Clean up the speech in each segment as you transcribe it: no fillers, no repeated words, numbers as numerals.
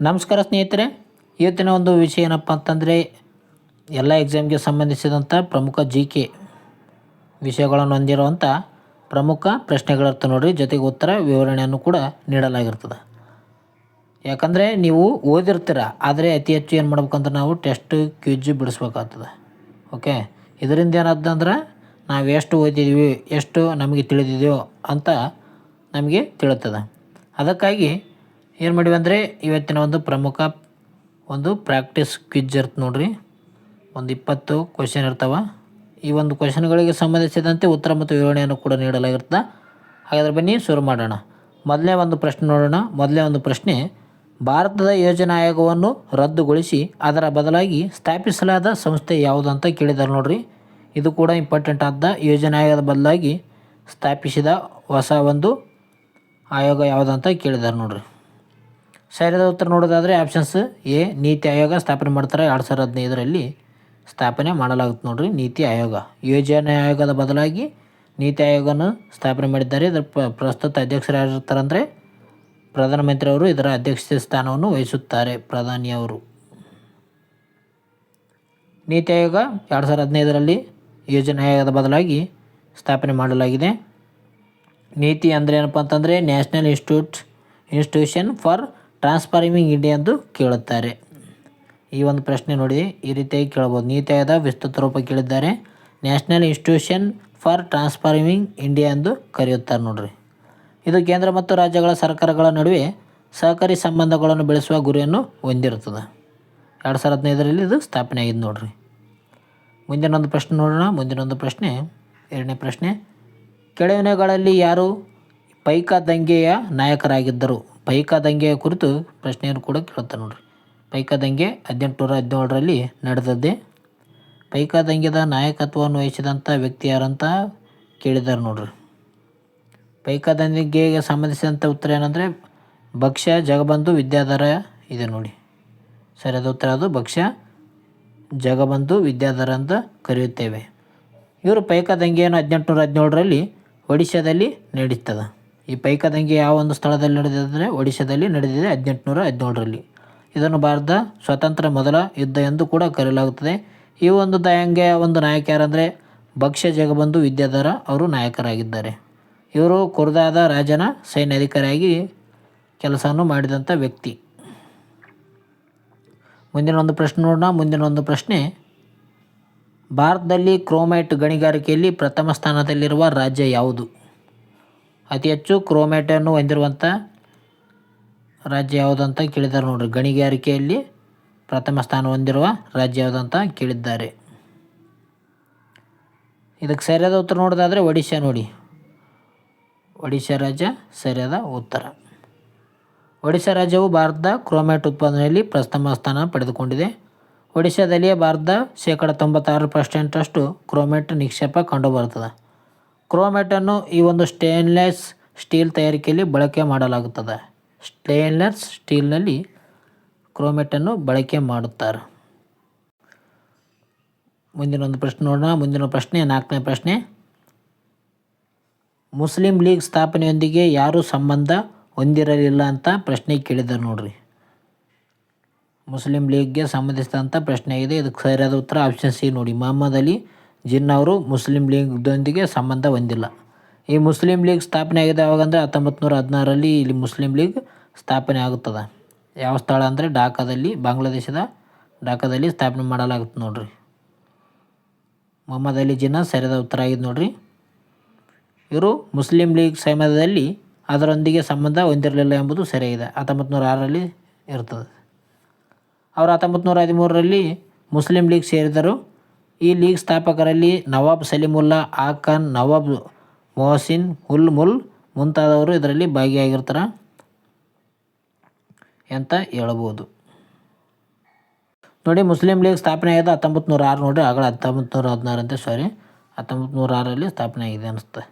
ನಮಸ್ಕಾರ ಸ್ನೇಹಿತರೆ, ಇವತ್ತಿನ ಒಂದು ವಿಷಯ ಏನಪ್ಪ ಅಂತಂದರೆ ಎಲ್ಲ ಎಕ್ಸಾಮ್ಗೆ ಸಂಬಂಧಿಸಿದಂಥ ಪ್ರಮುಖ ಕೆ ವಿಷಯಗಳನ್ನು ಹೊಂದಿರುವಂಥ ಪ್ರಮುಖ ಪ್ರಶ್ನೆಗಳಿರ್ತವೆ ನೋಡಿರಿ. ಜೊತೆಗೆ ಉತ್ತರ ವಿವರಣೆಯನ್ನು ಕೂಡ ನೀಡಲಾಗಿರ್ತದೆ. ಯಾಕಂದರೆ ನೀವು ಓದಿರ್ತೀರ, ಆದರೆ ಅತಿ ಹೆಚ್ಚು ಏನು ಮಾಡ್ಬೇಕಂದ್ರೆ ನಾವು ಟೆಸ್ಟ್ ಕ್ವಿಜ್ ಬಿಡಿಸ್ಬೇಕಾಗ್ತದೆ. ಓಕೆ, ಇದರಿಂದ ಏನಾದಂದ್ರೆ ನಾವು ಎಷ್ಟು ಓದಿದ್ದೀವಿ, ಎಷ್ಟು ನಮಗೆ ತಿಳಿದಿದೆಯೋ ಅಂತ ನಮಗೆ ತಿಳಿತದೆ. ಅದಕ್ಕಾಗಿ ಏನು ಮಾಡಿವಿ ಅಂದರೆ ಇವತ್ತಿನ ಒಂದು ಪ್ರಮುಖ ಒಂದು ಪ್ರಾಕ್ಟೀಸ್ ಕ್ವಿಜ್ ಇರುತ್ತೆ ನೋಡಿರಿ. ಒಂದು 20 ಕ್ವೆಶನ್ ಇರ್ತವೆ. ಈ ಒಂದು ಕ್ವೆಶನ್ಗಳಿಗೆ ಸಂಬಂಧಿಸಿದಂತೆ ಉತ್ತರ ಮತ್ತು ವಿವರಣೆಯನ್ನು ಕೂಡ ನೀಡಲಾಗಿರ್ತದೆ. ಹಾಗಾದರೆ ಬನ್ನಿ ಶುರು ಮಾಡೋಣ. ಮೊದಲನೇ ಒಂದು ಪ್ರಶ್ನೆ ನೋಡೋಣ. ಮೊದಲನೇ ಒಂದು ಪ್ರಶ್ನೆ, ಭಾರತದ ಯೋಜನಾ ಆಯೋಗವನ್ನು ರದ್ದುಗೊಳಿಸಿ ಅದರ ಬದಲಾಗಿ ಸ್ಥಾಪಿಸಲಾದ ಸಂಸ್ಥೆ ಯಾವುದು ಅಂತ ಕೇಳಿದ್ದಾರೆ ನೋಡಿರಿ. ಇದು ಕೂಡ ಇಂಪಾರ್ಟೆಂಟ್ ಆದ. ಯೋಜನಾ ಆಯೋಗದ ಬದಲಾಗಿ ಸ್ಥಾಪಿಸಿದ ಹೊಸ ಒಂದು ಆಯೋಗ ಯಾವುದಂತ ಕೇಳಿದ್ದಾರೆ ನೋಡಿರಿ. ಸರಿಯಾದ ಉತ್ತರ ನೋಡೋದಾದರೆ ಆಪ್ಷನ್ಸ್ ಎ, ನೀತಿ ಆಯೋಗ ಸ್ಥಾಪನೆ ಮಾಡ್ತಾರೆ. 2015ರಲ್ಲಿ ಸ್ಥಾಪನೆ ಮಾಡಲಾಗುತ್ತೆ ನೋಡಿರಿ ನೀತಿ ಆಯೋಗ. ಯೋಜನಾ ಆಯೋಗದ ಬದಲಾಗಿ ನೀತಿ ಆಯೋಗನ ಸ್ಥಾಪನೆ ಮಾಡಿದ್ದಾರೆ. ಇದರ ಪ್ರಸ್ತುತ ಅಧ್ಯಕ್ಷರು ಯಾರಿರ್ತಾರೆ ಅಂದರೆ ಪ್ರಧಾನಮಂತ್ರಿಯವರು ಇದರ ಅಧ್ಯಕ್ಷತೆ ಸ್ಥಾನವನ್ನು ವಹಿಸುತ್ತಾರೆ, ಪ್ರಧಾನಿಯವರು. ನೀತಿ ಆಯೋಗ 2015ರಲ್ಲಿ ಯೋಜನಾ ಆಯೋಗದ ಬದಲಾಗಿ ಸ್ಥಾಪನೆ ಮಾಡಲಾಗಿದೆ. ನೀತಿ ಅಂದರೆ ಏನಪ್ಪ ಅಂತಂದರೆ national institution for transforming India ಎಂದು ಕೇಳುತ್ತಾರೆ. ಈ ಒಂದು ಪ್ರಶ್ನೆ ನೋಡಿ ಈ ರೀತಿಯಾಗಿ ಕೇಳ್ಬೋದು. ನೀತಿ ಆಯೋಗದ ವಿಸ್ತೃತ ರೂಪ ಕೇಳಿದ್ದಾರೆ. National institution for transforming India ಎಂದು ಕರೆಯುತ್ತಾರೆ ನೋಡಿರಿ. ಇದು ಕೇಂದ್ರ ಮತ್ತು ರಾಜ್ಯಗಳ ಸರ್ಕಾರಗಳ ನಡುವೆ ಸಹಕಾರಿ ಸಂಬಂಧಗಳನ್ನು ಬೆಳೆಸುವ ಗುರಿಯನ್ನು ಹೊಂದಿರುತ್ತದೆ. 2015ರಲ್ಲಿ ಇದು ಸ್ಥಾಪನೆ ಆಗಿದೆ ನೋಡಿರಿ. ಮುಂದಿನೊಂದು ಪ್ರಶ್ನೆ ನೋಡೋಣ. ಮುಂದಿನೊಂದು ಪ್ರಶ್ನೆ, ಎರಡನೇ ಪ್ರಶ್ನೆ, ಕೆಳಗಿನಗಳಲ್ಲಿ ಯಾರು ಪೈಕಾ ದಂಗೆಯ ನಾಯಕರಾಗಿದ್ದರು? ಪೈಕಾ ದಂಗೆಯ ಕುರಿತು ಪ್ರಶ್ನೆಯನ್ನು ಕೂಡ ಕೇಳುತ್ತಾರೆ ನೋಡಿರಿ. ಪೈಕಾ ದಂಗೆ 1817ರಲ್ಲಿ ನಡೆದದ್ದೇ. ಪೈಕಾ ದಂಗೆದ ನಾಯಕತ್ವವನ್ನು ವಹಿಸಿದಂಥ ವ್ಯಕ್ತಿ ಯಾರಂತ ಕೇಳಿದ್ದಾರೆ ನೋಡಿರಿ. ಪೈಕಾ ದಂಗೆಗೆ ಸಂಬಂಧಿಸಿದಂಥ ಉತ್ತರ ಏನಂದರೆ ಭಕ್ಷ್ಯ ಜಗಬಂಧು ವಿದ್ಯಾಧರ ಇದೆ ನೋಡಿ. ಸರಿಯಾದ ಉತ್ತರ ಅದು ಭಕ್ಷ್ಯ ಜಗಬಂಧು ವಿದ್ಯಾಧರ ಅಂತ ಕರೆಯುತ್ತೇವೆ. ಇವರು ಪೈಕಾ ದಂಗೆಯನ್ನು 1817ರಲ್ಲಿ ಒಡಿಶಾದಲ್ಲಿ ನಡೀತದೆ. ಈ ಪೈಕಾ ದಂಗೆ ಯಾವ ಒಂದು ಸ್ಥಳದಲ್ಲಿ ನಡೆದಿದೆ ಅಂದರೆ ಒಡಿಶಾದಲ್ಲಿ ನಡೆದಿದೆ 1817ರಲ್ಲಿ. ಇದನ್ನು ಭಾರತ ಸ್ವಾತಂತ್ರ್ಯ ಮೊದಲ ಯುದ್ಧ ಎಂದು ಕೂಡ ಕರೆಯಲಾಗುತ್ತದೆ. ಈ ಒಂದು ದಂಗೆಯ ಒಂದು ನಾಯಕ ಯಾರಂದರೆ ಭಕ್ಷ್ಯ ಜಗಬಂಧು ವಿದ್ಯಾಧರ ಅವರು ನಾಯಕರಾಗಿದ್ದಾರೆ. ಇವರು ಖುರ್ದಾದ ರಾಜನ ಸೈನ್ಯಾಧಿಕಾರಿಯಾಗಿ ಕೆಲಸವನ್ನು ಮಾಡಿದಂಥ ವ್ಯಕ್ತಿ. ಮುಂದಿನ ಒಂದು ಪ್ರಶ್ನೆ ನೋಡೋಣ. ಮುಂದಿನ ಒಂದು ಪ್ರಶ್ನೆ, ಭಾರತದಲ್ಲಿ ಕ್ರೋಮೈಟ್ ಗಣಿಗಾರಿಕೆಯಲ್ಲಿ ಪ್ರಥಮ ಸ್ಥಾನದಲ್ಲಿರುವ ರಾಜ್ಯ ಯಾವುದು? ಅತಿ ಹೆಚ್ಚು ಕ್ರೋಮೈಟನ್ನು ಹೊಂದಿರುವಂಥ ರಾಜ್ಯ ಯಾವುದಂತ ಕೇಳಿದ್ದಾರೆ ನೋಡಿರಿ. ಗಣಿಗಾರಿಕೆಯಲ್ಲಿ ಪ್ರಥಮ ಸ್ಥಾನ ಹೊಂದಿರುವ ರಾಜ್ಯ ಯಾವುದಂತ ಕೇಳಿದ್ದಾರೆ. ಇದಕ್ಕೆ ಸರಿಯಾದ ಉತ್ತರ ನೋಡೋದಾದರೆ ಒಡಿಶಾ ನೋಡಿ. ಒಡಿಶಾ ರಾಜ್ಯ ಸರಿಯಾದ ಉತ್ತರ. ಒಡಿಶಾ ರಾಜ್ಯವು ಭಾರತದ ಕ್ರೋಮೈಟ್ ಉತ್ಪಾದನೆಯಲ್ಲಿ ಪ್ರಥಮ ಸ್ಥಾನ ಪಡೆದುಕೊಂಡಿದೆ. ಒಡಿಶಾದಲ್ಲಿಯೇ ಭಾರತದ 96% ಕ್ರೋಮೈಟ್ ನಿಕ್ಷೇಪ ಕಂಡುಬರುತ್ತದೆ. ಕ್ರೋಮೈಟನ್ನು ಈ ಒಂದು ಸ್ಟೇನ್ಲೆಸ್ ಸ್ಟೀಲ್ ತಯಾರಿಕೆಯಲ್ಲಿ ಬಳಕೆ ಮಾಡಲಾಗುತ್ತದೆ. ಸ್ಟೇನ್ಲೆಸ್ ಸ್ಟೀಲ್ನಲ್ಲಿ ಕ್ರೋಮೈಟನ್ನು ಬಳಕೆ ಮಾಡುತ್ತಾರೆ. ಮುಂದಿನೊಂದು ಪ್ರಶ್ನೆ ನೋಡೋಣ. ಮುಂದಿನ ಪ್ರಶ್ನೆ, ನಾಲ್ಕನೇ ಪ್ರಶ್ನೆ, ಮುಸ್ಲಿಂ ಲೀಗ್ ಸ್ಥಾಪನೆಯೊಂದಿಗೆ ಯಾರು ಸಂಬಂಧ ಹೊಂದಿರಲಿಲ್ಲ ಅಂತ ಪ್ರಶ್ನೆ ಕೇಳಿದ್ದಾರೆ ನೋಡಿರಿ. ಮುಸ್ಲಿಂ ಲೀಗ್ಗೆ ಸಂಬಂಧಿಸಿದಂಥ ಪ್ರಶ್ನೆ ಆಗಿದೆ. ಇದಕ್ಕೆ ಸರಿಯಾದ ಉತ್ತರ ಆಪ್ಷನ್ ಸಿ ನೋಡಿ. ಮೊಹಮ್ಮದ್ ಅಲಿ ಜಿನ್ನಾ ಅವರು ಮುಸ್ಲಿಂ ಲೀಗ್ದೊಂದಿಗೆ ಸಂಬಂಧ ಹೊಂದಿಲ್ಲ. ಈ ಮುಸ್ಲಿಂ ಲೀಗ್ ಸ್ಥಾಪನೆ ಆಗಿದೆ ಯಾವಾಗಂದರೆ 1916ರಲ್ಲಿ ಇಲ್ಲಿ ಮುಸ್ಲಿಂ ಲೀಗ್ ಸ್ಥಾಪನೆ ಆಗುತ್ತದೆ. ಯಾವ ಸ್ಥಳ ಅಂದರೆ ಢಾಕಾದಲ್ಲಿ, ಬಾಂಗ್ಲಾದೇಶದ ಢಾಕಾದಲ್ಲಿ ಸ್ಥಾಪನೆ ಮಾಡಲಾಗುತ್ತೆ ನೋಡಿರಿ. ಮೊಹಮ್ಮದ್ ಅಲಿ ಜಿನ್ನಾ ಸರಿಯಾದ ಉತ್ತರ ಆಗಿದೆ ನೋಡಿರಿ. ಇವರು ಮುಸ್ಲಿಂ ಲೀಗ್ ಸಮಯದಲ್ಲಿ ಅದರೊಂದಿಗೆ ಸಂಬಂಧ ಹೊಂದಿರಲಿಲ್ಲ ಎಂಬುದು ಸರಿಯಾಗಿದೆ. 1906ರಲ್ಲಿ ಇರ್ತದೆ. ಅವರು 1913ರಲ್ಲಿ ಮುಸ್ಲಿಂ ಲೀಗ್ ಸೇರಿದರು. ಈ ಲೀಗ್ ಸ್ಥಾಪಕರಲ್ಲಿ ನವಾಬ್ ಸಲೀಮುಲ್ಲಾ ಖಾನ್, ನವಾಬ್ ಮೊಹಸಿನ್ ಉಲ್ ಮುಲ್ ಮುಂತಾದವರು ಇದರಲ್ಲಿ ಭಾಗಿಯಾಗಿರ್ತಾರೆ ಅಂತ ಹೇಳ್ಬೋದು ನೋಡಿ. ಮುಸ್ಲಿಂ ಲೀಗ್ ಸ್ಥಾಪನೆ ಆಗಿದೆ 1906 ನೋಡಿ. ಆಗಳ 1916 ಅಂತ 1906ರಲ್ಲಿ ಸ್ಥಾಪನೆ ಆಗಿದೆ ಅನಿಸುತ್ತೆ.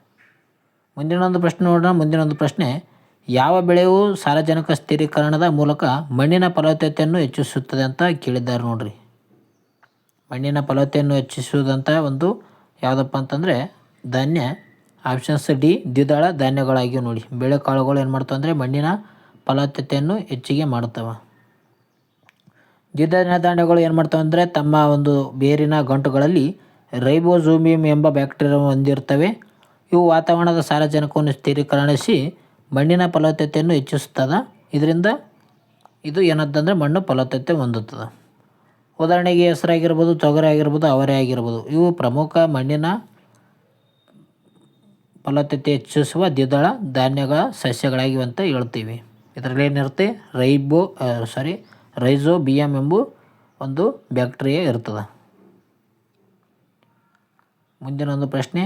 ಮುಂದಿನೊಂದು ಪ್ರಶ್ನೆ ನೋಡೋಣ. ಮುಂದಿನೊಂದು ಪ್ರಶ್ನೆ, ಯಾವ ಬೆಳೆಯು ಸಾರಜನಕ ಸ್ಥಿರೀಕರಣದ ಮೂಲಕ ಮಣ್ಣಿನ ಫಲವತ್ತತೆಯನ್ನು ಹೆಚ್ಚಿಸುತ್ತದೆ ಅಂತ ಕೇಳಿದ್ದಾರೆ ನೋಡಿರಿ. ಮಣ್ಣಿನ ಫಲವತ್ತತೆಯನ್ನು ಹೆಚ್ಚಿಸುವುದಂಥ ಒಂದು ಯಾವುದಪ್ಪ ಅಂತಂದರೆ ಧಾನ್ಯ. ಆಪ್ಷನ್ಸ್ ಡಿ ದ್ವಿದಳ ಧಾನ್ಯಗಳಾಗಿವೆ ನೋಡಿ. ಬೇಳೆಕಾಳುಗಳು ಏನು ಮಾಡ್ತಾವೆ ಅಂದರೆ ಮಣ್ಣಿನ ಫಲವತ್ತತೆಯನ್ನು ಹೆಚ್ಚಿಗೆ ಮಾಡುತ್ತವೆ. ದ್ವಿದಳ ಧಾನ್ಯಗಳು ಏನು ಮಾಡ್ತವೆ ಅಂದರೆ ತಮ್ಮ ಒಂದು ಬೇರಿನ ಗಂಟುಗಳಲ್ಲಿ ರೈಬೋಸೋಮಿಯಂ ಎಂಬ ಬ್ಯಾಕ್ಟೀರಿಯಾವನ್ನು ಹೊಂದಿರ್ತವೆ. ಇವು ವಾತಾವರಣದ ಸಾರಜನಕವನ್ನು ಸ್ಥಿರೀಕರಿಸಿ ಮಣ್ಣಿನ ಫಲವತ್ತತೆಯನ್ನು ಹೆಚ್ಚಿಸುತ್ತದೆ. ಇದರಿಂದ ಇದು ಏನಂತಂದರೆ ಮಣ್ಣು ಫಲವತ್ತತೆ ಹೊಂದುತ್ತದೆ. ಉದಾಹರಣೆಗೆ ಹೆಸರಾಗಿರ್ಬೋದು, ತೊಗರಿ ಆಗಿರ್ಬೋದು, ಅವರೆ ಆಗಿರ್ಬೋದು. ಇವು ಪ್ರಮುಖ ಮಣ್ಣಿನ ಫಲವತ್ತತೆ ಹೆಚ್ಚಿಸುವ ದ್ವಿದಳ ಧಾನ್ಯಗಳ ಸಸ್ಯಗಳಾಗಿವೆ ಅಂತ ಹೇಳ್ತೀವಿ. ಇದರಲ್ಲಿ ಏನಿರುತ್ತೆ ರೈಜೋಬಿಯಂ ಎಂಬ ಒಂದು ಬ್ಯಾಕ್ಟೀರಿಯಾ ಇರ್ತದೆ. ಮುಂದಿನ ಒಂದು ಪ್ರಶ್ನೆ,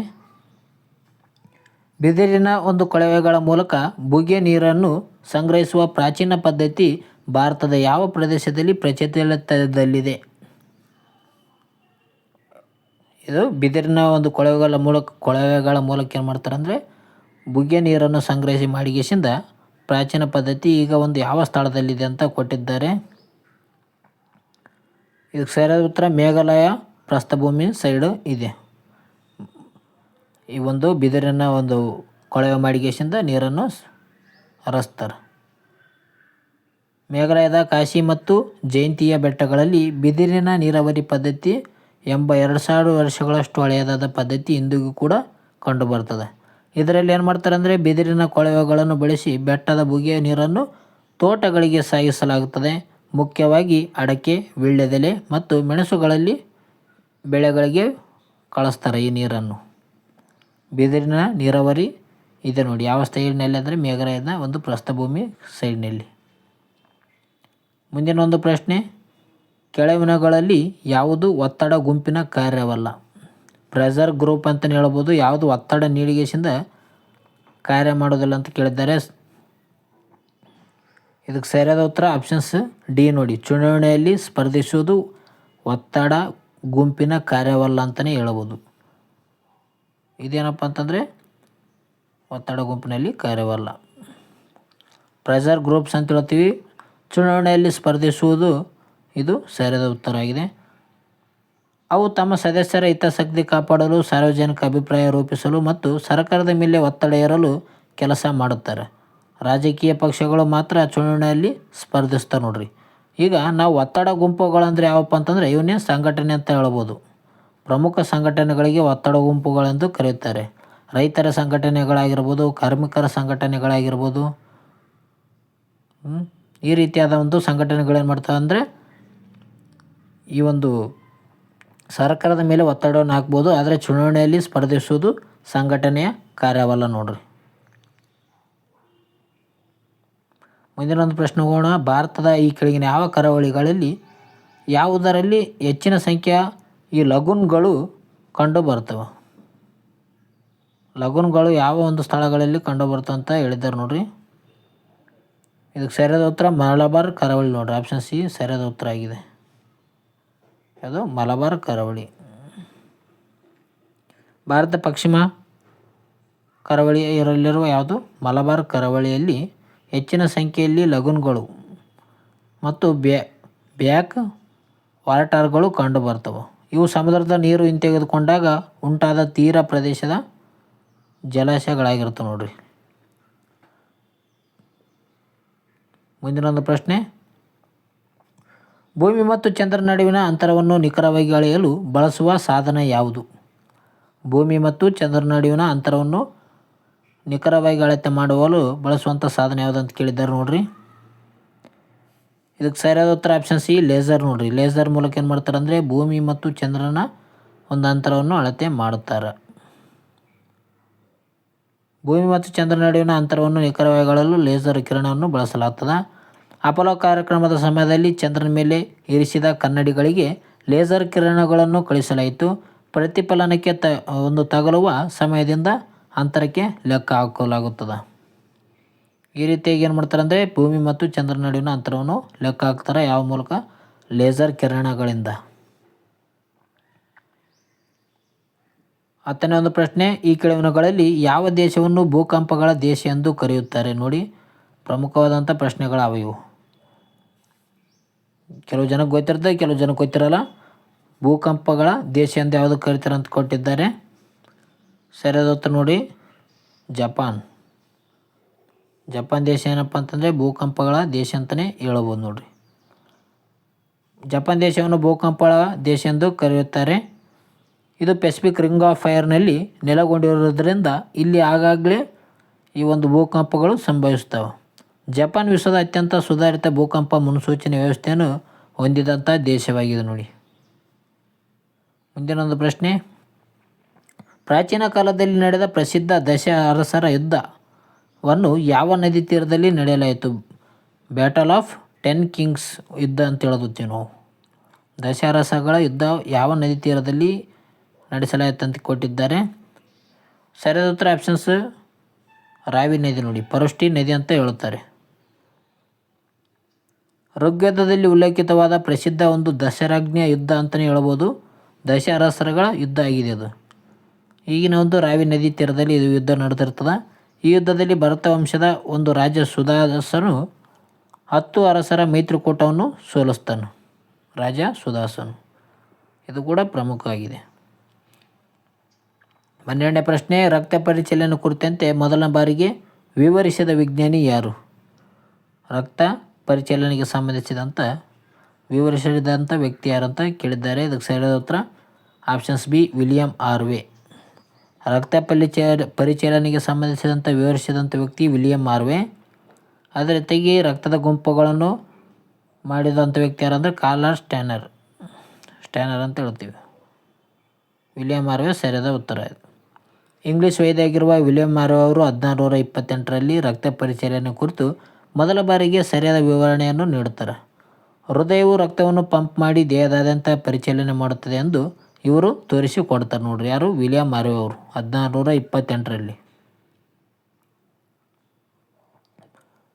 ಬಿದಿರಿನ ಒಂದು ಕೊಳವೆಗಳ ಮೂಲಕ ಬುಗ್ಗೆ ನೀರನ್ನು ಸಂಗ್ರಹಿಸುವ ಪ್ರಾಚೀನ ಪದ್ಧತಿ ಭಾರತದ ಯಾವ ಪ್ರದೇಶದಲ್ಲಿ ಪ್ರಚಲಿತದಲ್ಲಿದೆ? ಇದು ಬಿದಿರಿನ ಒಂದು ಕೊಳವೆಗಳ ಮೂಲಕ ಏನು ಮಾಡ್ತಾರೆ ಅಂದರೆ ಬುಗ್ಗೆ ನೀರನ್ನು ಸಂಗ್ರಹಿಸಿ ಮಾಡಿಗೆಸಿಂದ ಪ್ರಾಚೀನ ಪದ್ಧತಿ ಈಗ ಒಂದು ಯಾವ ಸ್ಥಳದಲ್ಲಿದೆ ಅಂತ ಕೊಟ್ಟಿದ್ದಾರೆ. ಇದಕ್ಕೆ ಸರಿಯಾದ ಉತ್ತರ ಮೇಘಾಲಯ ಪ್ರಸ್ಥಭೂಮಿ ಸೈಡು ಇದೆ. ಈ ಒಂದು ಬಿದಿರಿನ ಒಂದು ಕೊಳವೆ ಮಾಡಿಗೆಸಿಂದ ನೀರನ್ನು ಹರಿಸ್ತಾರೆ. ಮೇಘಾಲಯದ ಕಾಶಿ ಮತ್ತು ಜಯಂತಿಯ ಬೆಟ್ಟಗಳಲ್ಲಿ ಬಿದಿರಿನ ನೀರಾವರಿ ಪದ್ಧತಿ ಎಂಬ 2000 ವರ್ಷಗಳಷ್ಟು ಹಳೆಯದಾದ ಪದ್ಧತಿ ಇಂದಿಗೂ ಕೂಡ ಕಂಡುಬರ್ತದೆ. ಇದರಲ್ಲಿ ಏನು ಮಾಡ್ತಾರೆ ಅಂದರೆ ಬಿದಿರಿನ ಕೊಳವೆಗಳನ್ನು ಬಳಸಿ ಬೆಟ್ಟದ ಬುಗ್ಗೆ ನೀರನ್ನು ತೋಟಗಳಿಗೆ ಸಾಗಿಸಲಾಗುತ್ತದೆ. ಮುಖ್ಯವಾಗಿ ಅಡಕೆ, ವೀಳ್ಯದೆಲೆ ಮತ್ತು ಮೆಣಸುಗಳಲ್ಲಿ ಬೆಳೆಗಳಿಗೆ ಕಳಿಸ್ತಾರೆ ಈ ನೀರನ್ನು. ಬಿದಿರಿನ ನೀರಾವರಿ ಇದೆ ನೋಡಿ ಯಾವ ಸೈಡ್ನಲ್ಲಿ ಅಂದರೆ ಮೇಘಾಲಯದ ಒಂದು ಪ್ರಸ್ಥಭೂಮಿ ಸೈಡ್ನಲ್ಲಿ. ಮುಂದಿನ ಒಂದು ಪ್ರಶ್ನೆ, ಕೆಳಗಿನಗಳಲ್ಲಿ ಯಾವುದು ಒತ್ತಡ ಗುಂಪಿನ ಕಾರ್ಯವಲ್ಲ? ಪ್ರೆಷರ್ ಗ್ರೂಪ್ ಅಂತಲೇ ಹೇಳ್ಬೋದು. ಯಾವುದು ಒತ್ತಡ ನೀಡಿಗೆಸಿಂದ ಕಾರ್ಯ ಮಾಡೋದಿಲ್ಲ ಅಂತ ಕೇಳಿದ್ದಾರೆ. ಇದಕ್ಕೆ ಸರಿಯಾದ ಉತ್ತರ ಆಪ್ಷನ್ಸ್ ಡಿ ನೋಡಿ, ಚುನಾವಣೆಯಲ್ಲಿ ಸ್ಪರ್ಧಿಸುವುದು ಒತ್ತಡ ಗುಂಪಿನ ಕಾರ್ಯವಲ್ಲ ಅಂತಲೇ ಹೇಳ್ಬೋದು. ಇದೇನಪ್ಪ ಅಂತಂದರೆ ಒತ್ತಡ ಗುಂಪಿನಲ್ಲಿ ಕಾರ್ಯವಲ್ಲ. ಪ್ರೆಷರ್ ಗ್ರೂಪ್ಸ್ ಅಂತ ಹೇಳ್ತೀವಿ. ಚುನಾವಣೆಯಲ್ಲಿ ಸ್ಪರ್ಧಿಸುವುದು ಇದು ಸರಿಯಾದ ಉತ್ತರ ಆಗಿದೆ. ಅವು ತಮ್ಮ ಸದಸ್ಯರ ಹಿತಾಸಕ್ತಿ ಕಾಪಾಡಲು, ಸಾರ್ವಜನಿಕ ಅಭಿಪ್ರಾಯ ರೂಪಿಸಲು ಮತ್ತು ಸರ್ಕಾರದ ಮೇಲೆ ಒತ್ತಡ ಹೇರಲು ಕೆಲಸ ಮಾಡುತ್ತಾರೆ. ರಾಜಕೀಯ ಪಕ್ಷಗಳು ಮಾತ್ರ ಚುನಾವಣೆಯಲ್ಲಿ ಸ್ಪರ್ಧಿಸ್ತಾರೆ ನೋಡ್ರಿ. ಈಗ ನಾವು ಒತ್ತಡ ಗುಂಪುಗಳಂದರೆ ಯಾವಪ್ಪ ಅಂತಂದರೆ ಇವನ್ನೇ ಸಂಘಟನೆ ಅಂತ ಹೇಳ್ಬೋದು. ಪ್ರಮುಖ ಸಂಘಟನೆಗಳಿಗೆ ಒತ್ತಡ ಗುಂಪುಗಳೆಂದು ಕರೆಯುತ್ತಾರೆ. ರೈತರ ಸಂಘಟನೆಗಳಾಗಿರ್ಬೋದು, ಕಾರ್ಮಿಕರ ಸಂಘಟನೆಗಳಾಗಿರ್ಬೋದು, ಈ ರೀತಿಯಾದ ಒಂದು ಸಂಘಟನೆಗಳೇನು ಮಾಡ್ತವೆ ಅಂದರೆ ಈ ಒಂದು ಸರ್ಕಾರದ ಮೇಲೆ ಒತ್ತಡವನ್ನು ಹಾಕ್ಬೋದು. ಆದರೆ ಚುನಾವಣೆಯಲ್ಲಿ ಸ್ಪರ್ಧಿಸುವುದು ಸಂಘಟನೆಯ ಕಾರ್ಯವಲ್ಲ ನೋಡ್ರಿ. ಮುಂದಿನ ಒಂದು ಪ್ರಶ್ನೆ ಹೋಗೋಣ. ಭಾರತದ ಈ ಕೆಳಗಿನ ಯಾವ ಕರಾವಳಿಗಳಲ್ಲಿ ಯಾವುದರಲ್ಲಿ ಹೆಚ್ಚಿನ ಸಂಖ್ಯೆಯ ಈ ಲಗೂನ್ಗಳು ಕಂಡು ಬರ್ತವೆ? ಲಗೂನ್ಗಳು ಯಾವ ಒಂದು ಸ್ಥಳಗಳಲ್ಲಿ ಕಂಡು ಬರ್ತವೆ ಅಂತ ಹೇಳಿದ್ದಾರೆ ನೋಡ್ರಿ. ಇದಕ್ಕೆ ಸರಿಯಾದ ಉತ್ತರ ಮಲಬಾರ್ ಕರಾವಳಿ ನೋಡ್ರಿ. ಆಪ್ಷನ್ ಸಿ ಸರಿಯಾದ ಉತ್ತರ ಆಗಿದೆ. ಅದು ಮಲಬಾರ್ ಕರಾವಳಿ. ಭಾರತ ಪಶ್ಚಿಮ ಕರಾವಳಿಯಲ್ಲಿರುವ ಯಾವುದು ಮಲಬಾರ್ ಕರಾವಳಿಯಲ್ಲಿ ಹೆಚ್ಚಿನ ಸಂಖ್ಯೆಯಲ್ಲಿ ಲಗೂನ್ಗಳು ಮತ್ತು ಬ್ಯಾಕ್ ವಾಟರ್ಗಳು ಕಂಡು ಬರ್ತವೆ. ಇವು ಸಮುದ್ರದ ನೀರು ಹಿಂತೆಗೆದುಕೊಂಡಾಗ ಉಂಟಾದ ತೀರ ಪ್ರದೇಶದ ಜಲಾಶಯಗಳಾಗಿರ್ತವೆ ನೋಡ್ರಿ. ಮುಂದಿನ ಒಂದು ಪ್ರಶ್ನೆ, ಭೂಮಿ ಮತ್ತು ಚಂದ್ರನ ನಡುವಿನ ಅಂತರವನ್ನು ನಿಖರವಾಗಿ ಅಳೆಯಲು ಬಳಸುವ ಸಾಧನ ಯಾವುದು? ಭೂಮಿ ಮತ್ತು ಚಂದ್ರನ ನಡುವಿನ ಅಂತರವನ್ನು ನಿಖರವಾಗಿ ಅಳತೆ ಮಾಡಲು ಬಳಸುವಂಥ ಸಾಧನ ಯಾವುದು ಅಂತ ಕೇಳಿದ್ದಾರೆ ನೋಡ್ರಿ. ಇದಕ್ಕೆ ಸರಿಯಾದ ಉತ್ತರ ಆಪ್ಷನ್ ಸಿ ಲೇಸರ್ ನೋಡ್ರಿ. ಲೇಸರ್ ಮೂಲಕ ಏನು ಮಾಡ್ತಾರೆ ಅಂದರೆ ಭೂಮಿ ಮತ್ತು ಚಂದ್ರನ ಒಂದು ಅಂತರವನ್ನು ಅಳತೆ ಮಾಡುತ್ತಾರೆ. ಭೂಮಿ ಮತ್ತು ಚಂದ್ರನ ನಡುವಿನ ಅಂತರವನ್ನು ನಿಖರವಾಗಿ ಅಳೆಯಲು ಲೇಸರ್ ಕಿರಣವನ್ನು ಬಳಸಲಾಗ್ತದೆ. ಅಪೋಲೋ ಕಾರ್ಯಕ್ರಮದ ಸಮಯದಲ್ಲಿ ಚಂದ್ರನ ಮೇಲೆ ಇರಿಸಿದ ಕನ್ನಡಿಗಳಿಗೆ ಲೇಸರ್ ಕಿರಣಗಳನ್ನು ಕಳಿಸಲಾಯಿತು. ಪ್ರತಿಫಲನಕ್ಕೆ ತಗಲುವ ಸಮಯದಿಂದ ಅಂತರಕ್ಕೆ ಲೆಕ್ಕ ಹಾಕಲಾಗುತ್ತದೆ. ಈ ರೀತಿಯಾಗಿ ಏನು ಮಾಡ್ತಾರೆ ಅಂದರೆ ಭೂಮಿ ಮತ್ತು ಚಂದ್ರನ ನಡುವಿನ ಅಂತರವನ್ನು ಲೆಕ್ಕ ಹಾಕ್ತಾರೆ. ಯಾವ ಮೂಲಕ? ಲೇಸರ್ ಕಿರಣಗಳಿಂದ. 10ನೇ ಒಂದು ಪ್ರಶ್ನೆ, ಈ ಕೆಳಗಿನಗಳಲ್ಲಿ ಯಾವ ದೇಶವನ್ನು ಭೂಕಂಪಗಳ ದೇಶ ಎಂದು ಕರೆಯುತ್ತಾರೆ? ನೋಡಿ, ಪ್ರಮುಖವಾದಂಥ ಪ್ರಶ್ನೆಗಳಾವು ಇವು. ಕೆಲವು ಜನಕ್ಕೆ ಗೊತ್ತಿರ್ತದೆ, ಕೆಲವು ಜನಕ್ಕೆ ಗೊತ್ತಿರಲ್ಲ. ಭೂಕಂಪಗಳ ದೇಶ ಎಂದು ಯಾವುದಕ್ಕೆ ಕರೀತಾರೆ ಅಂತ ಕೊಟ್ಟಿದ್ದಾರೆ. ಸರಿಯಾದ ಉತ್ತರ ನೋಡಿ ಜಪಾನ್. ಜಪಾನ್ ದೇಶ ಏನಪ್ಪ ಅಂತಂದರೆ ಭೂಕಂಪಗಳ ದೇಶ ಅಂತಲೇ ಹೇಳ್ಬೋದು ನೋಡ್ರಿ. ಜಪಾನ್ ದೇಶವನ್ನು ಭೂಕಂಪಗಳ ದೇಶ ಎಂದು ಕರೆಯುತ್ತಾರೆ. ಇದು ಪೆಸಿಫಿಕ್ ರಿಂಗ್ ಆಫ್ ಫೈರ್ನಲ್ಲಿ ನೆಲೆಗೊಂಡಿರುವುದರಿಂದ ಇಲ್ಲಿ ಆಗಾಗಲೇ ಈ ಒಂದು ಭೂಕಂಪಗಳು ಸಂಭವಿಸ್ತವೆ. ಜಪಾನ್ ವಿಶ್ವದ ಅತ್ಯಂತ ಸುಧಾರಿತ ಭೂಕಂಪ ಮುನ್ಸೂಚನೆ ವ್ಯವಸ್ಥೆಯನ್ನು ಹೊಂದಿದಂಥ ದೇಶವಾಗಿದೆ ನೋಡಿ. ಮುಂದಿನೊಂದು ಪ್ರಶ್ನೆ, ಪ್ರಾಚೀನ ಕಾಲದಲ್ಲಿ ನಡೆದ ಪ್ರಸಿದ್ಧ ದಶ ಅರಸರ ಯುದ್ಧವನ್ನು ಯಾವ ನದಿ ತೀರದಲ್ಲಿ ನಡೆಯಲಾಯಿತು? ಬ್ಯಾಟಲ್ ಆಫ್ 10 ಕಿಂಗ್ಸ್ ಯುದ್ಧ ಅಂತ ಹೇಳೋದುತ್ತೀವಿ ನಾವು. ದಶ ಅರಸಗಳ ಯುದ್ಧ ಯಾವ ನದಿ ತೀರದಲ್ಲಿ ನಡೆಸಲಾಯಿತು ಅಂತ ಕೊಟ್ಟಿದ್ದಾರೆ. ಸರಿಯಾದ ಉತ್ತರ ಆಪ್ಷನ್ಸ್ ರಾವಿ ನದಿ ನೋಡಿ, ಪರುಷ್ಟಿ ನದಿ ಅಂತ ಹೇಳುತ್ತಾರೆ. ಋಗ್ವೇದದಲ್ಲಿ ಉಲ್ಲೇಖಿತವಾದ ಪ್ರಸಿದ್ಧ ಒಂದು ದಶರಾಜ್ಞಿಯ ಯುದ್ಧ ಅಂತಲೇ ಹೇಳ್ಬೋದು. ದಶ ಅರಸರುಗಳ ಯುದ್ಧ ಆಗಿದೆ ಅದು. ಈಗಿನ ಒಂದು ರಾವಿ ನದಿ ತೀರದಲ್ಲಿ ಇದು ಯುದ್ಧ ನಡೆದಿರ್ತದೆ. ಈ ಯುದ್ಧದಲ್ಲಿ ಭರತ ವಂಶದ ಒಂದು ರಾಜ ಸುದಾಸನು 10 ಅರಸರ ಮೈತ್ರಿಕೂಟವನ್ನು ಸೋಲಿಸ್ತಾನೆ. ರಾಜ ಸುದಾಸನು, ಇದು ಕೂಡ ಪ್ರಮುಖವಾಗಿದೆ. 12ನೇ ಪ್ರಶ್ನೆ, ರಕ್ತ ಪರಿಚಲನೆ ಕುರಿತಂತೆ ಮೊದಲ ಬಾರಿಗೆ ವಿವರಿಸಿದ ವಿಜ್ಞಾನಿ ಯಾರು? ರಕ್ತ ಪರಿಚಲನೆಗೆ ಸಂಬಂಧಿಸಿದಂಥ ವಿವರಿಸಿದಂಥ ವ್ಯಕ್ತಿ ಯಾರಂತ ಕೇಳಿದ್ದಾರೆ. ಇದಕ್ಕೆ ಸರಿಯಾದ ಉತ್ತರ ಆಪ್ಷನ್ಸ್ ಬಿ ವಿಲಿಯಂ ಆರ್ವೆ. ರಕ್ತ ಪರಿಚಲನೆಗೆ ಸಂಬಂಧಿಸಿದಂಥ ವಿವರಿಸಿದಂಥ ವ್ಯಕ್ತಿ ವಿಲಿಯಂ ಆರ್ವೆ. ಅದೇ ರೀತಿಯಾಗಿ ರಕ್ತದ ಗುಂಪುಗಳನ್ನು ಮಾಡಿದಂಥ ವ್ಯಕ್ತಿ ಯಾರಂದರೆ ಕಾರ್ಲ್ ಸ್ಟ್ಯಾನರ್ ಅಂತ ಹೇಳ್ತೀವಿ. ವಿಲಿಯಂ ಆರ್ವೆ ಸರಿಯಾದ ಉತ್ತರ ಇದು. ಇಂಗ್ಲೀಷ್ ವೈದ್ಯರಾಗಿರುವ ವಿಲಿಯಂ ಆರ್ವೆ ಅವರು 1628ರಲ್ಲಿ ರಕ್ತ ಪರಿಚಲನೆ ಕುರಿತು ಮೊದಲ ಬಾರಿಗೆ ಸರಿಯಾದ ವಿವರಣೆಯನ್ನು ನೀಡುತ್ತಾರೆ. ಹೃದಯವು ರಕ್ತವನ್ನು ಪಂಪ್ ಮಾಡಿ ದೇಹದಾದ್ಯಂತ ಪರಿಚಲನೆ ಮಾಡುತ್ತದೆ ಎಂದು ಇವರು ತೋರಿಸಿಕೊಡ್ತಾರೆ ನೋಡ್ರಿ. ಯಾರು? ವಿಲಿಯಂ ಆರ್ವೆ ಅವರು 1628ರಲ್ಲಿ.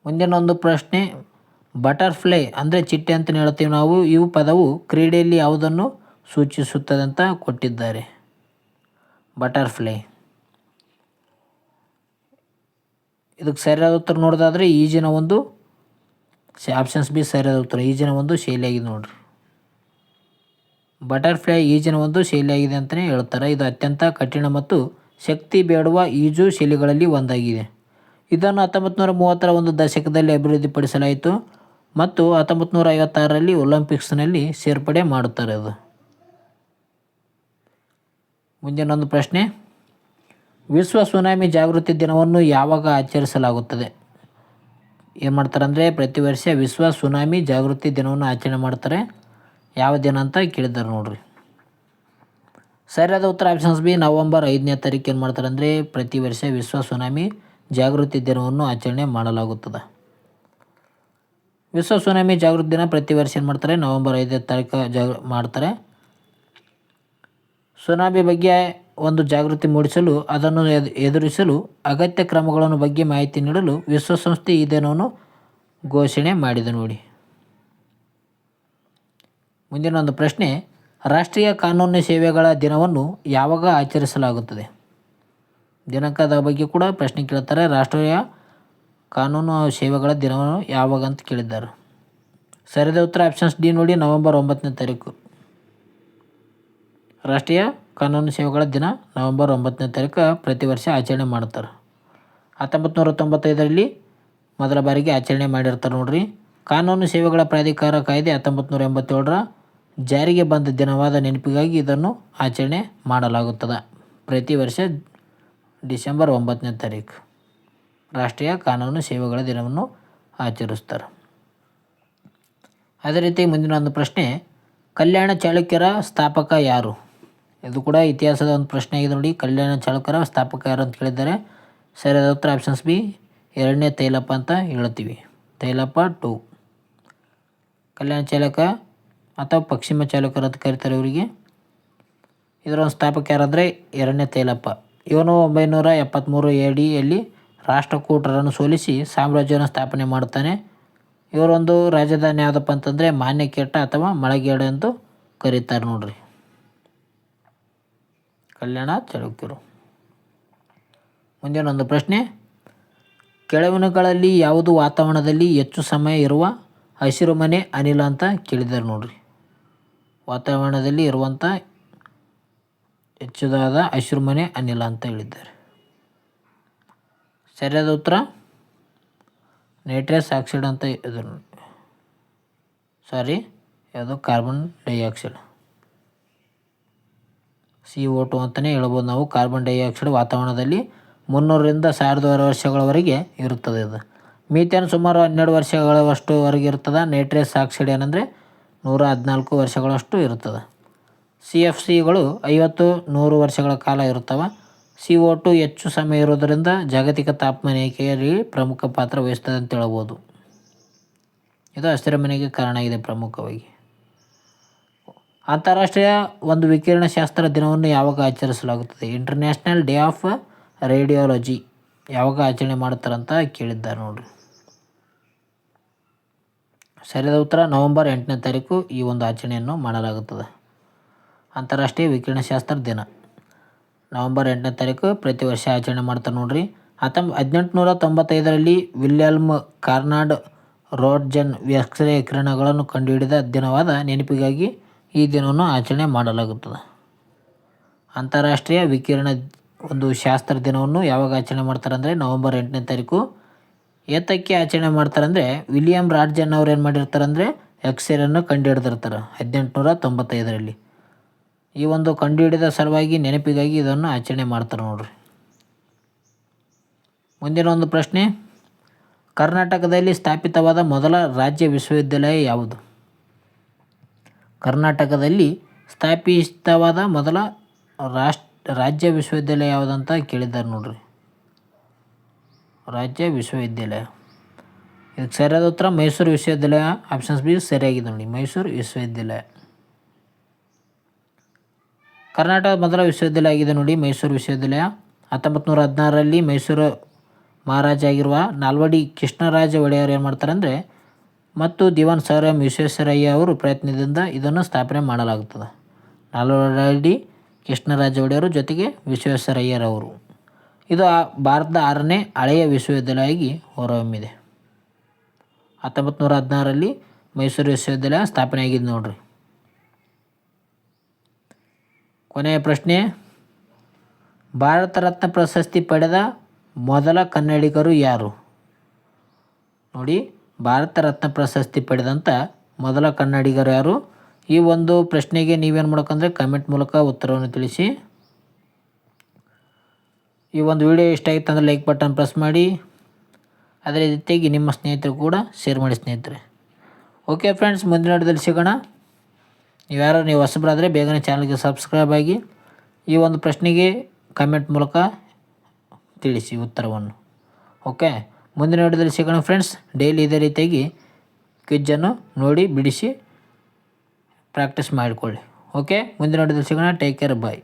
ಮುಂದಿನ ಒಂದು ಪ್ರಶ್ನೆ, ಬಟರ್ಫ್ಲೈ ಅಂದರೆ ಚಿಟ್ಟೆ ಅಂತಲೇ ಹೇಳ್ತೀವಿ ನಾವು. ಈ ಪದವು ಕ್ರೀಡೆಯಲ್ಲಿ ಯಾವುದನ್ನು ಸೂಚಿಸುತ್ತದೆ ಅಂತ ಕೊಟ್ಟಿದ್ದಾರೆ. ಬಟರ್ಫ್ಲೈ, ಇದಕ್ಕೆ ಸರಿಯಾದ ಉತ್ತರ ನೋಡೋದಾದರೆ ಈಜಿನ ಒಂದು ಆಪ್ಷನ್ಸ್ ಬಿ ಸರಿಯಾದ ಉತ್ತರ. ಈಜಿನ ಒಂದು ಶೈಲಿಯಾಗಿದೆ ನೋಡ್ರಿ. ಬಟರ್ಫ್ಲೈ ಈಜಿನ ಒಂದು ಶೈಲಿಯಾಗಿದೆ ಅಂತಲೇ ಹೇಳ್ತಾರೆ. ಇದು ಅತ್ಯಂತ ಕಠಿಣ ಮತ್ತು ಶಕ್ತಿ ಬೇಡುವ ಈಜು ಶೈಲಿಗಳಲ್ಲಿ ಒಂದಾಗಿದೆ. ಇದನ್ನು 1930ರ ಒಂದು ದಶಕದಲ್ಲಿ ಅಭಿವೃದ್ಧಿಪಡಿಸಲಾಯಿತು ಮತ್ತು 1956ರಲ್ಲಿ ಒಲಿಂಪಿಕ್ಸ್ನಲ್ಲಿ ಸೇರ್ಪಡೆ ಮಾಡುತ್ತಾರೆ ಅದು. ಮುಂದಿನೊಂದು ಪ್ರಶ್ನೆ, ವಿಶ್ವ ಸುನಾಮಿ ಜಾಗೃತಿ ದಿನವನ್ನು ಯಾವಾಗ ಆಚರಿಸಲಾಗುತ್ತದೆ? ಏನು ಮಾಡ್ತಾರೆ ಅಂದರೆ ಪ್ರತಿ ವರ್ಷ ವಿಶ್ವ ಸುನಾಮಿ ಜಾಗೃತಿ ದಿನವನ್ನು ಆಚರಣೆ ಮಾಡ್ತಾರೆ. ಯಾವ ದಿನ ಅಂತ ಕೇಳಿದ್ದಾರೆ ನೋಡ್ರಿ. ಸರಿಯಾದ ಉತ್ತರ ಆಪ್ಷನ್ಸ್ ಬಿ ನವೆಂಬರ್ 5ನೇ ತಾರೀಕು ಏನು ಮಾಡ್ತಾರೆ ಅಂದರೆ ಪ್ರತಿ ವರ್ಷ ವಿಶ್ವ ಸುನಾಮಿ ಜಾಗೃತಿ ದಿನವನ್ನು ಆಚರಣೆ ಮಾಡಲಾಗುತ್ತದೆ. ವಿಶ್ವ ಸುನಾಮಿ ಜಾಗೃತಿ ದಿನ ಪ್ರತಿ ವರ್ಷ ಏನು ಮಾಡ್ತಾರೆ ನವೆಂಬರ್ 5ನೇ ತಾರೀಕು ಮಾಡ್ತಾರೆ. ಸುನಾಮಿ ಬಗ್ಗೆ ಒಂದು ಜಾಗೃತಿ ಮೂಡಿಸಲು, ಅದನ್ನು ಎದುರಿಸಲು ಅಗತ್ಯ ಕ್ರಮಗಳನ್ನು ಬಗ್ಗೆ ಮಾಹಿತಿ ನೀಡಲು ವಿಶ್ವಸಂಸ್ಥೆ ಈ ದಿನವನ್ನು ಘೋಷಣೆ ಮಾಡಿದೆ ನೋಡಿ. ಮುಂದಿನ ಒಂದು ಪ್ರಶ್ನೆ, ರಾಷ್ಟ್ರೀಯ ಕಾನೂನು ಸೇವೆಗಳ ದಿನವನ್ನು ಯಾವಾಗ ಆಚರಿಸಲಾಗುತ್ತದೆ? ದಿನಾಂಕದ ಬಗ್ಗೆ ಕೂಡ ಪ್ರಶ್ನೆ ಕೇಳ್ತಾರೆ. ರಾಷ್ಟ್ರೀಯ ಕಾನೂನು ಸೇವೆಗಳ ದಿನವನ್ನು ಯಾವಾಗ ಅಂತ ಕೇಳಿದ್ದಾರೆ. ಸರಿಯಾದ ಉತ್ತರ ಆಪ್ಷನ್ಸ್ ಡಿ ನೋಡಿ, ನವೆಂಬರ್ 9ನೇ ತಾರೀಕು. ರಾಷ್ಟ್ರೀಯ ಕಾನೂನು ಸೇವೆಗಳ ದಿನ ನವೆಂಬರ್ 9ನೇ ತಾರೀಕು ಪ್ರತಿ ವರ್ಷ ಆಚರಣೆ ಮಾಡ್ತಾರೆ. 1995ರಲ್ಲಿ ಮೊದಲ ಬಾರಿಗೆ ಆಚರಣೆ ಮಾಡಿರ್ತಾರೆ ನೋಡ್ರಿ. ಕಾನೂನು ಸೇವೆಗಳ ಪ್ರಾಧಿಕಾರ ಕಾಯ್ದೆ 1987ರ ಜಾರಿಗೆ ಬಂದ ದಿನವಾದ ನೆನಪಿಗಾಗಿ ಇದನ್ನು ಆಚರಣೆ ಮಾಡಲಾಗುತ್ತದೆ. ಪ್ರತಿ ವರ್ಷ ಡಿಸೆಂಬರ್ 9ನೇ ತಾರೀಕು ರಾಷ್ಟ್ರೀಯ ಕಾನೂನು ಸೇವೆಗಳ ದಿನವನ್ನು ಆಚರಿಸ್ತಾರೆ. ಅದೇ ರೀತಿ ಮುಂದಿನ ಒಂದು ಪ್ರಶ್ನೆ, ಕಲ್ಯಾಣ ಚಾಲುಕ್ಯರ ಸ್ಥಾಪಕ ಯಾರು? ಇದು ಕೂಡ ಇತಿಹಾಸದ ಒಂದು ಪ್ರಶ್ನೆ ಆಗಿದೆ ನೋಡಿ. ಕಲ್ಯಾಣ ಚಾಲುಕ್ಯರ ಸ್ಥಾಪಕ ಯಾರು ಅಂತ ಕೇಳಿದ್ದಾರೆ. ಸರಿಯಾದ ಉತ್ತರ ಆಪ್ಷನ್ಸ್ ಬಿ 2ನೇ ತೈಲಪ್ಪ ಅಂತ ಹೇಳ್ತೀವಿ. ತೈಲಪ್ಪ 2. ಕಲ್ಯಾಣ ಚಾಲುಕ್ಯ ಅಥವಾ ಪಶ್ಚಿಮ ಚಾಲುಕ್ಯರು ಅಂತ ಕರೀತಾರೆ ಇವರಿಗೆ. ಇದರ ಒಂದು ಸ್ಥಾಪಕ ಯಾರಂದರೆ 2ನೇ ತೈಲಪ್ಪ. ಇವನು 973 ADಯಲ್ಲಿ ರಾಷ್ಟ್ರಕೂಟರನ್ನು ಸೋಲಿಸಿ ಸಾಮ್ರಾಜ್ಯವನ್ನು ಸ್ಥಾಪನೆ ಮಾಡ್ತಾನೆ. ಇವರೊಂದು ರಾಜಧಾನಿ ಯಾವುದಪ್ಪ ಅಂತಂದರೆ ಮಾನ್ಯಕೇಟ ಅಥವಾ ಮಳಗೇಡು ಎಂದು ಕರೀತಾರೆ ನೋಡ್ರಿ. ಕಲ್ಯಾಣ ಚಾಲುಕ್ಯರು. ಮುಂದಿನ ಒಂದು ಪ್ರಶ್ನೆ, ಕೆಳಗಿನಗಳಲ್ಲಿ ಯಾವುದು ವಾತಾವರಣದಲ್ಲಿ ಹೆಚ್ಚು ಸಮಯ ಇರುವ ಹಸಿರುಮನೆ ಅನಿಲ ಅಂತ ಕೇಳಿದ್ದಾರೆ ನೋಡ್ರಿ. ವಾತಾವರಣದಲ್ಲಿ ಇರುವಂಥ ಹೆಚ್ಚುದಾದ ಹಸಿರುಮನೆ ಅನಿಲ ಅಂತ ಹೇಳಿದ್ದಾರೆ. ಸರಿಯಾದ ಉತ್ತರ ನೈಟ್ರಸ್ ಆಕ್ಸೈಡ್ ಅಂತ ಯಾವುದು ಕಾರ್ಬನ್ ಡೈಆಕ್ಸೈಡ್ CO2 ಅಂತಲೇ ಹೇಳ್ಬೋದು ನಾವು. ಕಾರ್ಬನ್ ಡೈಆಕ್ಸೈಡ್ ವಾತಾವರಣದಲ್ಲಿ 300ರಿಂದ 1200 ವರ್ಷಗಳವರೆಗೆ ಇರುತ್ತದೆ. ಇದು ಮೀಥೇನ್ ಸುಮಾರು 12 ವರ್ಷಗಳವಷ್ಟುವರೆಗೆ ಇರ್ತದೆ. ನೈಟ್ರಸ್ ಆಕ್ಸೈಡ್ ಏನಂದರೆ 114 ವರ್ಷಗಳಷ್ಟು ಇರ್ತದೆ. CFCಗಳು 50-100 ವರ್ಷಗಳ ಕಾಲ ಇರುತ್ತವೆ. CO2 ಹೆಚ್ಚು ಸಮಯ ಇರೋದರಿಂದ ಜಾಗತಿಕ ತಾಪಮಾನ ಏರಿಕೆಯಲ್ಲಿ ಪ್ರಮುಖ ಪಾತ್ರ ವಹಿಸ್ತದೆ ಅಂತ ಹೇಳ್ಬೋದು. ಇದು ಹಸಿರುಮನೆಗೆ ಕಾರಣ ಆಗಿದೆ ಪ್ರಮುಖವಾಗಿ. ಅಂತಾರಾಷ್ಟ್ರೀಯ ಒಂದು ವಿಕಿರಣಶಾಸ್ತ್ರ ದಿನವನ್ನು ಯಾವಾಗ ಆಚರಿಸಲಾಗುತ್ತದೆ? ಇಂಟರ್ನ್ಯಾಷನಲ್ ಡೇ ಆಫ್ ರೇಡಿಯಾಲಜಿ ಯಾವಾಗ ಆಚರಣೆ ಮಾಡ್ತಾರಂತ ಕೇಳಿದ್ದಾರೆ ನೋಡ್ರಿ. ಸರಿಯಾದ ಉತ್ತರ ನವೆಂಬರ್ 8ನೇ ತಾರೀಕು ಈ ಒಂದು ಆಚರಣೆಯನ್ನು ಮಾಡಲಾಗುತ್ತದೆ. ಅಂತಾರಾಷ್ಟ್ರೀಯ ವಿಕಿರಣಶಾಸ್ತ್ರ ದಿನ ನವೆಂಬರ್ 8ನೇ ತಾರೀಕು ಪ್ರತಿ ವರ್ಷ ಆಚರಣೆ ಮಾಡ್ತಾರೆ ನೋಡ್ರಿ. 1895ರಲ್ಲಿ ವಿಲ್ಯಲ್ಮ್ ಕಾರ್ನಾಡ್ ರೋಂಟ್ಜೆನ್ ಎಕ್ಸ್ರೇ ಕಿರಣಗಳನ್ನು ಕಂಡುಹಿಡಿದ ದಿನವಾದ ನೆನಪಿಗಾಗಿ ಈ ದಿನವನ್ನು ಆಚರಣೆ ಮಾಡಲಾಗುತ್ತದೆ. ಅಂತಾರಾಷ್ಟ್ರೀಯ ವಿಕಿರಣ ಒಂದು ಶಾಸ್ತ್ರ ದಿನವನ್ನು ಯಾವಾಗ ಆಚರಣೆ ಮಾಡ್ತಾರೆ ಅಂದರೆ ನವೆಂಬರ್ 8ನೇ ತಾರೀಕು. ಏತಕ್ಕೆ ಆಚರಣೆ ಮಾಡ್ತಾರೆ ಅಂದರೆ ವಿಲಿಯಮ್ ರಾಂಟ್ಜೆನ್ ಅವ್ರು ಏನು ಮಾಡಿರ್ತಾರೆ ಅಂದರೆ ಎಕ್ಸ್ರೇಯನ್ನು ಕಂಡುಹಿಡಿದಿರ್ತಾರೆ 1895ರಲ್ಲಿ. ಈ ಒಂದು ಕಂಡುಹಿಡಿದ ಸಲುವಾಗಿ ನೆನಪಿಗಾಗಿ ಇದನ್ನು ಆಚರಣೆ ಮಾಡ್ತಾರೆ ನೋಡ್ರಿ. ಮುಂದಿನ ಒಂದು ಪ್ರಶ್ನೆ, ಕರ್ನಾಟಕದಲ್ಲಿ ಸ್ಥಾಪಿತವಾದ ಮೊದಲ ರಾಜ್ಯ ವಿಶ್ವವಿದ್ಯಾಲಯ ಯಾವುದು? ಕರ್ನಾಟಕದಲ್ಲಿ ಸ್ಥಾಪಿತವಾದ ಮೊದಲ ರಾಜ್ಯ ವಿಶ್ವವಿದ್ಯಾಲಯ ಯಾವುದಂತ ಕೇಳಿದ್ದಾರೆ ನೋಡ್ರಿ. ರಾಜ್ಯ ವಿಶ್ವವಿದ್ಯಾಲಯ ಇದಕ್ಕೆ ಸರಿಯಾದ ಉತ್ತರ ಮೈಸೂರು ವಿಶ್ವವಿದ್ಯಾಲಯ. ಆಪ್ಷನ್ಸ್ ಬಿ ಸರಿಯಾಗಿದೆ ನೋಡಿ, ಮೈಸೂರು ವಿಶ್ವವಿದ್ಯಾಲಯ. ಕರ್ನಾಟಕದ ಮೊದಲ ವಿಶ್ವವಿದ್ಯಾಲಯ ಆಗಿದೆ ನೋಡಿ ಮೈಸೂರು ವಿಶ್ವವಿದ್ಯಾಲಯ. 1916ರಲ್ಲಿ ಮೈಸೂರು ಮಹಾರಾಜ ಆಗಿರುವ ನಾಲ್ವಡಿ ಕೃಷ್ಣರಾಜ ಒಡೆಯರ್ ಏನು ಮಾಡ್ತಾರೆ ಅಂದರೆ ಮತ್ತು ದಿವಾನ್ ಸರ್ ಎಂ ವಿಶ್ವೇಶ್ವರಯ್ಯ ಅವರು ಪ್ರಯತ್ನದಿಂದ ಇದನ್ನು ಸ್ಥಾಪನೆ ಮಾಡಲಾಗುತ್ತದೆ. ನಾಲ್ವಡಿ ಕೃಷ್ಣರಾಜ ಒಡೆಯರು ಜೊತೆಗೆ ವಿಶ್ವೇಶ್ವರಯ್ಯರವರು. ಇದು ಭಾರತದ 6ನೇ ಹಳೆಯ ವಿಶ್ವವಿದ್ಯಾಲಯವಾಗಿ ಹೊರಹೊಮ್ಮಿದೆ. 1916ರಲ್ಲಿ ಮೈಸೂರು ವಿಶ್ವವಿದ್ಯಾಲಯ ಸ್ಥಾಪನೆ ಆಗಿದೆ ನೋಡ್ರಿ. ಕೊನೆಯ ಪ್ರಶ್ನೆ, ಭಾರತ ರತ್ನ ಪ್ರಶಸ್ತಿ ಪಡೆದ ಮೊದಲ ಕನ್ನಡಿಗರು ಯಾರು? ನೋಡಿ, ಭಾರತ ರತ್ನ ಪ್ರಶಸ್ತಿ ಪಡೆದಂಥ ಮೊದಲ ಕನ್ನಡಿಗರು ಯಾರು? ಈ ಒಂದು ಪ್ರಶ್ನೆಗೆ ನೀವೇನು ಮಾಡ್ಬೇಕಂದ್ರೆ ಕಮೆಂಟ್ ಮೂಲಕ ಉತ್ತರವನ್ನು ತಿಳಿಸಿ. ಈ ಒಂದು ವಿಡಿಯೋ ಇಷ್ಟ ಆಯಿತು ಅಂದರೆ ಲೈಕ್ ಬಟನ್ ಪ್ರೆಸ್ ಮಾಡಿ. ಅದೇ ರೀತಿಯಾಗಿ ನಿಮ್ಮ ಸ್ನೇಹಿತರು ಕೂಡ ಶೇರ್ ಮಾಡಿ ಸ್ನೇಹಿತರೆ. ಓಕೆ ಫ್ರೆಂಡ್ಸ್, ಮುಂದಿನ ವಿಡಿಯೋದಲ್ಲಿ ಸಿಗೋಣ. ನೀವು ಹೊಸಬರಾದರೆ ಬೇಗನೆ ಚಾನಲ್ಗೆ ಸಬ್ಸ್ಕ್ರೈಬ್ ಆಗಿ ಈ ಒಂದು ಪ್ರಶ್ನೆಗೆ ಕಮೆಂಟ್ ಮೂಲಕ ತಿಳಿಸಿ ಉತ್ತರವನ್ನು. ಓಕೆ, ಮುಂದಿನ ವಿಡಿಯೋದಲ್ಲಿ ಸಿಗೋಣ ಫ್ರೆಂಡ್ಸ್. ಡೈಲಿ ಇದೇ ರೀತಿಯಾಗಿ ಕ್ವಿಜ್ಜನ್ನು ನೋಡಿ ಬಿಡಿಸಿ ಪ್ರಾಕ್ಟೀಸ್ ಮಾಡಿಕೊಳ್ಳಿ. ಓಕೆ, ಮುಂದಿನ ವಿಡಿಯೋದಲ್ಲಿ ಸಿಗೋಣ. ಟೇಕ್ ಕೇರ್, ಬಾಯ್.